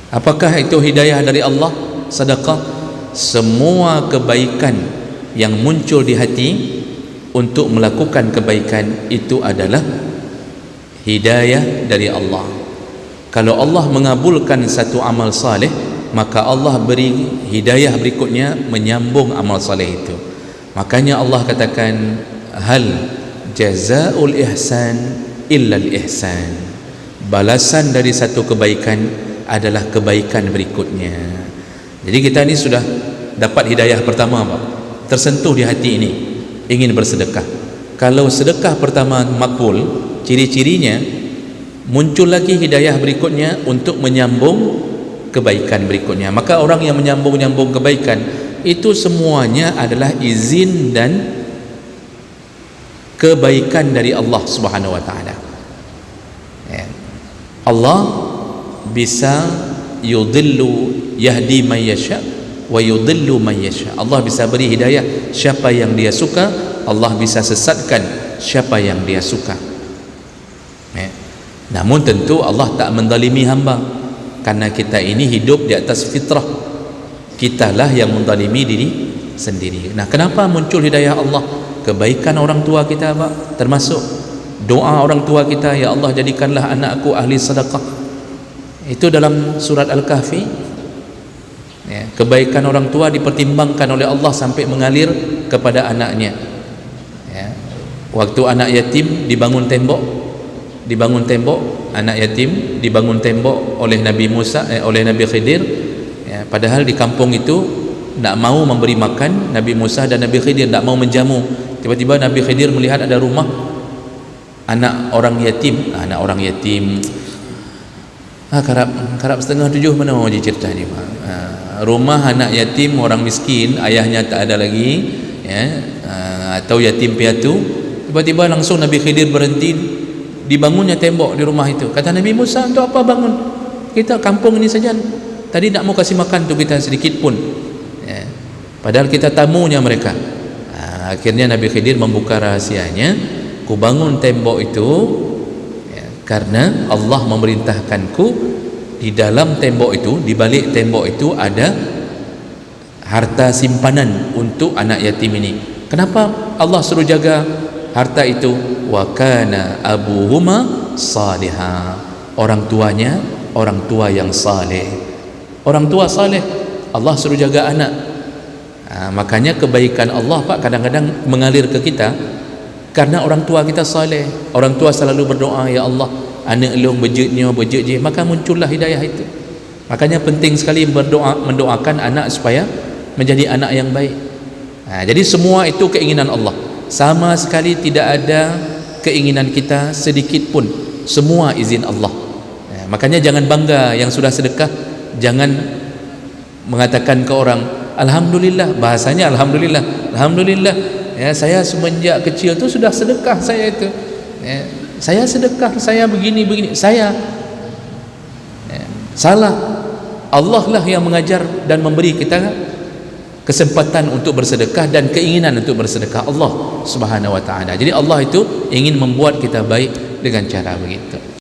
Apakah itu hidayah dari Allah? Sedekah. Semua kebaikan yang muncul di hati untuk melakukan kebaikan itu adalah hidayah dari Allah. Kalau Allah mengabulkan satu amal saleh, maka Allah beri hidayah berikutnya menyambung amal saleh itu. Makanya Allah katakan, hal jazaul ihsan illa al ihsan. Balasan dari satu kebaikan adalah kebaikan berikutnya. Jadi kita ni sudah dapat hidayah pertama, Pak. Tersentuh di hati ini, ingin bersedekah. Kalau sedekah pertama makbul, ciri-cirinya muncul lagi hidayah berikutnya untuk menyambung kebaikan berikutnya. Maka orang yang menyambung kebaikan itu semuanya adalah izin dan kebaikan dari Allah Subhanahu wa taala. Allah bisa yudillu yahdi man yasha wa yudillu man yasha. Allah bisa beri hidayah siapa yang dia suka, Allah bisa sesatkan siapa yang dia suka. Namun tentu Allah tak menzalimi hamba, karena kita ini hidup di atas fitrah. Kitalah yang menzalimi diri sendiri. Nah, kenapa muncul hidayah Allah? Kebaikan orang tua kita, Pak, termasuk doa orang tua kita, ya Allah jadikanlah anakku ahli sedekah. Itu dalam surat Al-Kahfi. Kebaikan orang tua dipertimbangkan oleh Allah sampai mengalir kepada anaknya. Waktu anak yatim dibangun tembok, anak yatim dibangun tembok oleh Nabi Musa, oleh Nabi Khidir. Padahal di kampung itu tidak mau memberi makan. Nabi Musa dan Nabi Khidir tidak mau menjamu. Tiba-tiba Nabi Khidir melihat ada rumah anak orang yatim. Karab setengah 7 mana mau cerita ni, rumah anak yatim orang miskin, ayahnya tak ada lagi, atau yatim piatu. Tiba-tiba langsung Nabi Khidir berhenti, dibangunnya tembok di rumah itu. Kata Nabi Musa, untuk apa bangun? Kita kampung ini saja, tadi tak mau kasih makan tu kita sedikit pun, padahal kita tamunya mereka. Akhirnya Nabi Khidir membuka rahasianya, ku bangun tembok itu karena Allah memerintahkanku, di dalam tembok itu, di balik tembok itu ada harta simpanan untuk anak yatim ini. Kenapa Allah suruh jaga harta itu? Wa kana abuhuma salihah. Orang tuanya orang tua yang saleh. Orang tua saleh, Allah suruh jaga anak. Makanya kebaikan Allah, Pak, kadang-kadang mengalir ke kita karena orang tua kita saleh. Orang tua selalu berdoa, ya Allah anak long bejeknya bejek, maka muncullah hidayah itu. Makanya penting sekali mendoakan anak supaya menjadi anak yang baik. Jadi semua itu keinginan Allah, sama sekali tidak ada keinginan kita sedikit pun, semua izin Allah. Makanya jangan bangga yang sudah sedekah, jangan mengatakan ke orang alhamdulillah, bahasanya alhamdulillah, saya semenjak kecil tu sudah sedekah saya itu, saya sedekah, saya begini, saya salah. Allah lah yang mengajar dan memberi kita kesempatan untuk bersedekah dan keinginan untuk bersedekah, Allah Subhanahu wa taala. Jadi Allah itu ingin membuat kita baik dengan cara begitu.